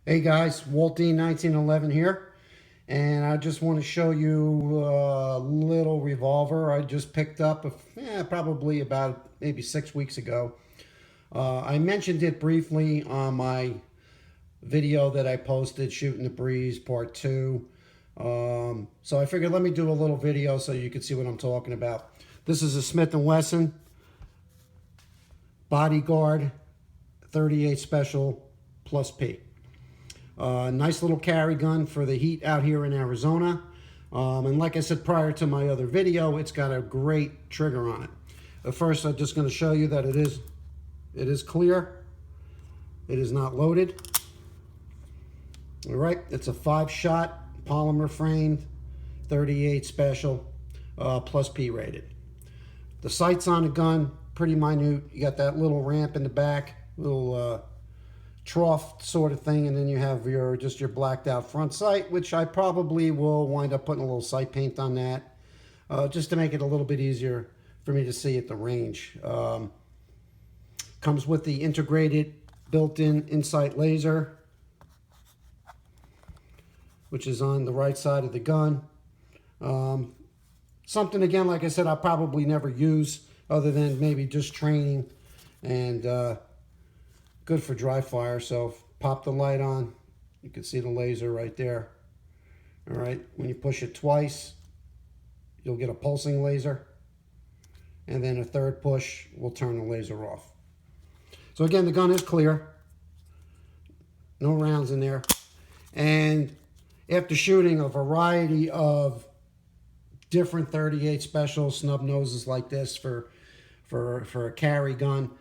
Hey guys, Walt D 1911 here, and I just want to show you a little revolver I just picked up probably about maybe 6 weeks ago. I mentioned it briefly on my video that I posted, Shooting the Breeze Part 2. So I figured let me do a little video so you can see what I'm talking about. This is a Smith & Wesson Bodyguard 38 Special Plus P. Nice little carry gun for the heat out here in Arizona. And like I said prior to my other video, it's got a great trigger on it. First, I'm just going to show you that it is clear. It is not loaded. All right, it's a 5-shot polymer framed 38 special plus P rated. The sights on the gun, pretty minute. You got that little ramp in the back, little trough sort of thing, and then you have your blacked out front sight, which I probably will wind up putting a little sight paint on that just to make it a little bit easier for me to see at the range. Comes with the integrated built-in insight laser, which is on the right side of the gun. Something, again, like I said, I'll probably never use other than maybe just training, and good for dry fire. So pop the light on, you can see the laser right there. All right, when you push it twice, you'll get a pulsing laser, and then a third push will turn the laser off. So again, the gun is clear, no rounds in there. And after shooting a variety of different 38 special snub noses like this for a carry gun,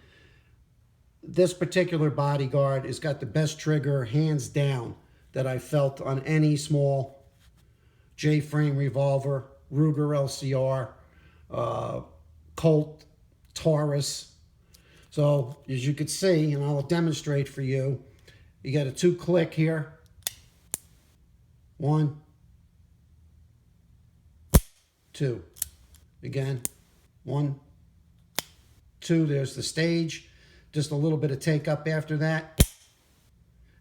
this particular Bodyguard has got the best trigger, hands down, that I felt on any small J-frame revolver, Ruger LCR, Colt, Taurus. So as you can see, and I'll demonstrate for you, you got a 2-click here. 1, 2. Again, 1, 2. There's the stage. Just a little bit of take up after that,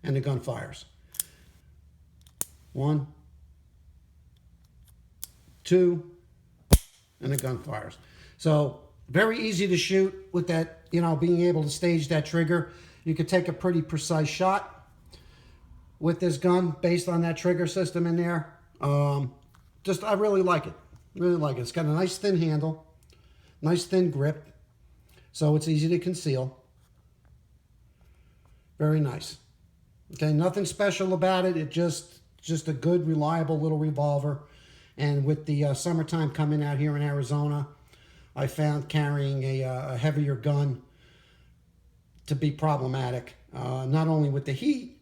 and the gun fires. 1, 2, and the gun fires. So very easy to shoot with that, being able to stage that trigger. You could take a pretty precise shot with this gun based on that trigger system in there. I really like it. Really like it. It's got a nice thin handle, nice thin grip, so it's easy to conceal. Very nice. Okay, nothing special about it. It's just a good, reliable little revolver. And with the summertime coming out here in Arizona, I found carrying a heavier gun to be problematic. Not only with the heat,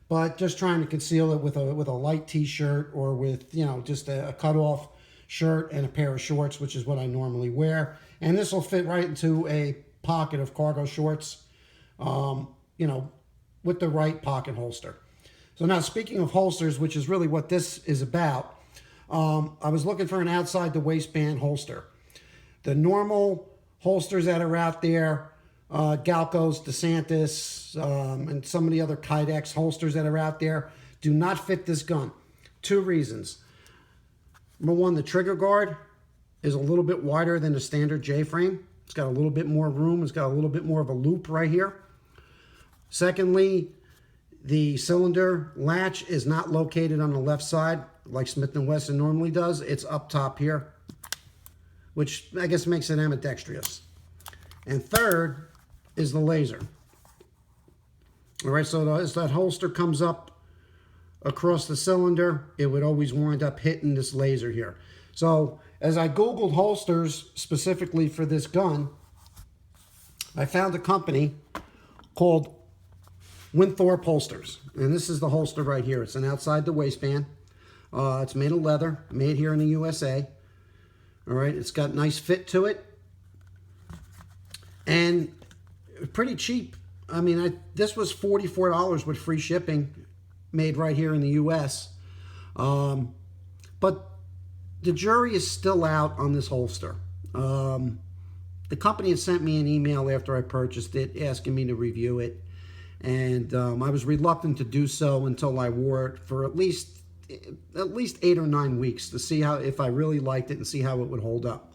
but just trying to conceal it with a light T-shirt, or with just a cut-off shirt and a pair of shorts, which is what I normally wear. And this will fit right into a pocket of cargo shorts. With the right pocket holster. So now, speaking of holsters, which is really what this is about, I was looking for an outside the waistband holster. The normal holsters that are out there, Galco's, DeSantis, and some of the other Kydex holsters that are out there, do not fit this gun. 2 reasons. Number 1, the trigger guard is a little bit wider than the standard J-frame. It's got a little bit more room. It's got a little bit more of a loop right here. Secondly, the cylinder latch is not located on the left side like Smith & Wesson normally does. It's up top here, which I guess makes it ambidextrous. And third is the laser. All right, so as that holster comes up across the cylinder, it would always wind up hitting this laser here. So as I Googled holsters specifically for this gun, I found a company called Winthorpe Holsters, and this is the holster right here. It's an outside the waistband. It's made of leather, made here in the USA. All right, it's got nice fit to it, and pretty cheap. I mean, this was $44 with free shipping, made right here in the US. But the jury is still out on this holster. The company had sent me an email after I purchased it, asking me to review it. And I was reluctant to do so until I wore it for at least 8 or 9 weeks to see if I really liked it and see how it would hold up.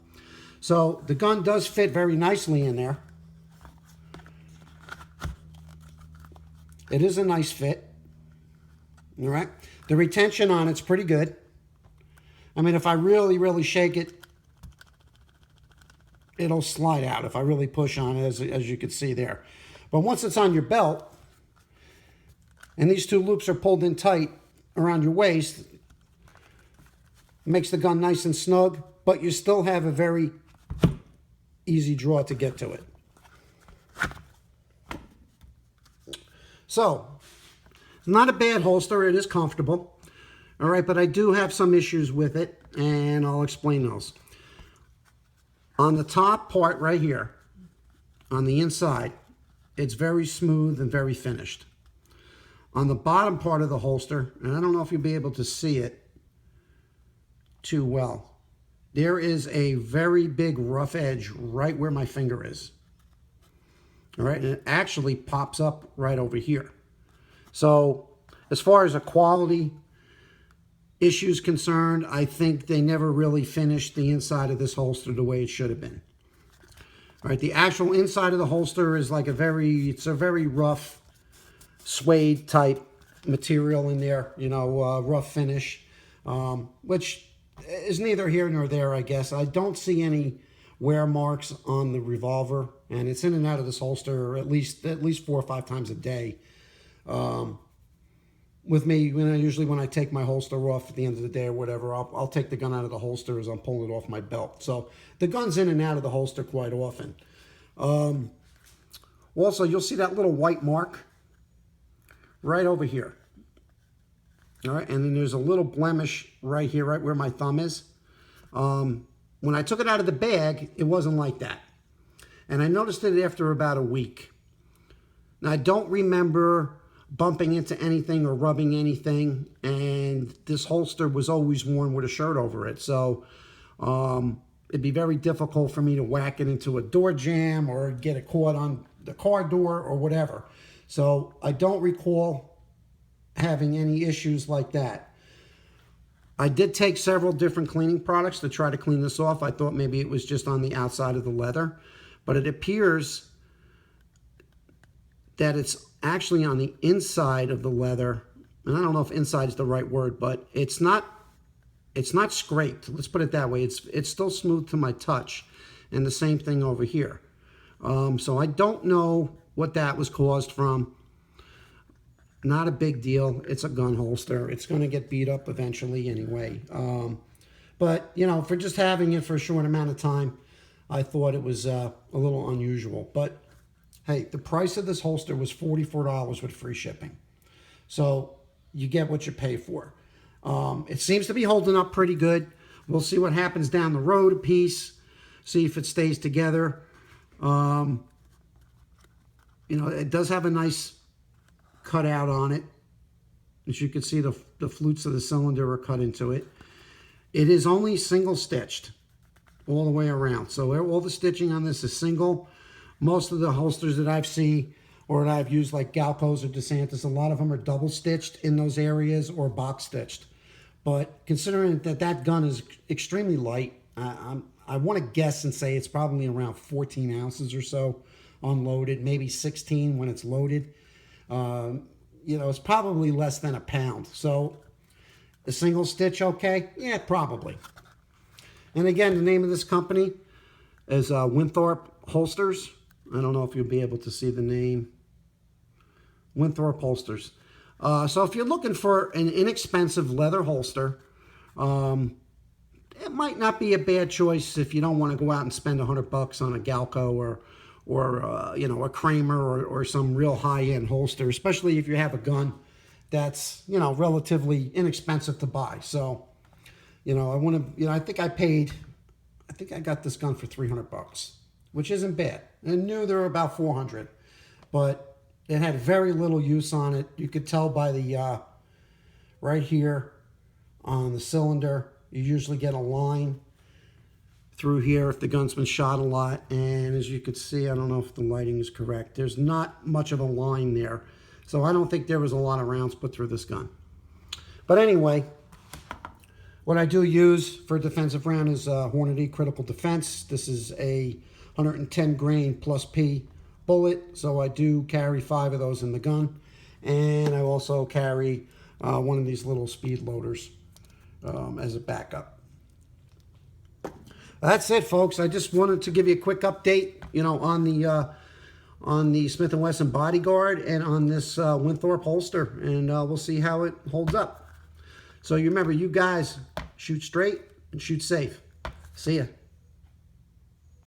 So the gun does fit very nicely in there. It is a nice fit. All right. The retention on it's pretty good. I mean, if I really, really shake it, it'll slide out if I really push on it, as you can see there. But once it's on your belt, and these two loops are pulled in tight around your waist, it makes the gun nice and snug, but you still have a very easy draw to get to it. So, not a bad holster. It is comfortable. All right, but I do have some issues with it, and I'll explain those. On the top part right here, on the inside, it's very smooth and very finished. On the bottom part of the holster, and I don't know if you'll be able to see it too well, there is a very big rough edge right where my finger is. All right, and it actually pops up right over here. So as far as a quality issue is concerned, I think they never really finished the inside of this holster the way it should have been. All right, the actual inside of the holster is like it's a very rough suede type material in there, you know, rough finish, which is neither here nor there, I guess. I don't see any wear marks on the revolver, and it's in and out of this holster at least 4 or 5 times a day. With me, usually when I take my holster off at the end of the day or whatever, I'll take the gun out of the holster as I'm pulling it off my belt. So the gun's in and out of the holster quite often. Also, you'll see that little white mark right over here. All right, and then there's a little blemish right here, right where my thumb is. When I took it out of the bag, it wasn't like that. And I noticed it after about a week. Now, I don't remember bumping into anything or rubbing anything, and this holster was always worn with a shirt over it. So it'd be very difficult for me to whack it into a door jamb or get it caught on the car door or whatever. So I don't recall having any issues like that. I did take several different cleaning products to try to clean this off. I thought maybe it was just on the outside of the leather, but it appears that it's actually on the inside of the leather. And I don't know if inside is the right word, but it's not scraped. Let's put it that way. It's still smooth to my touch, and the same thing over here. So I don't know what that was caused from. Not a big deal. It's a gun holster. It's going to get beat up eventually anyway. But, you know, for just having it for a short amount of time, I thought it was a little unusual. But, hey, the price of this holster was $44 with free shipping. So you get what you pay for. It seems to be holding up pretty good. We'll see what happens down the road a piece. See if it stays together. You know, it does have a nice cutout on it. As you can see, the flutes of the cylinder are cut into it. It is only single stitched all the way around. So all the stitching on this is single. Most of the holsters that I've seen or that I've used, like Galco's or DeSantis, a lot of them are double stitched in those areas or box stitched. But considering that gun is extremely light, I want to guess and say it's probably around 14 ounces or so unloaded, maybe 16 when it's loaded. You know, it's probably less than a pound. So a single stitch, okay? Yeah, probably. And again, the name of this company is Winthorpe Holsters. I don't know if you'll be able to see the name. Winthorpe Holsters. So if you're looking for an inexpensive leather holster, it might not be a bad choice if you don't want to go out and spend $100 on a Galco or you know, a Kramer or some real high-end holster, especially if you have a gun that's, you know, relatively inexpensive to buy. So, you know, I think I got this gun for $300, which isn't bad. And new, they're about $400, but it had very little use on it. You could tell by the right here on the cylinder, you usually get a line through here if the gun's been shot a lot. And as you can see, I don't know if the lighting is correct, there's not much of a line there. So I don't think there was a lot of rounds put through this gun. But anyway, what I do use for a defensive round is Hornady Critical Defense. This is a 110 grain plus P bullet, so I do carry 5 of those in the gun. And I also carry one of these little speed loaders as a backup. That's it, folks. I just wanted to give you a quick update, you know, on the Smith & Wesson Bodyguard and on this Winthorpe holster, and we'll see how it holds up. So you remember, you guys shoot straight and shoot safe. See ya.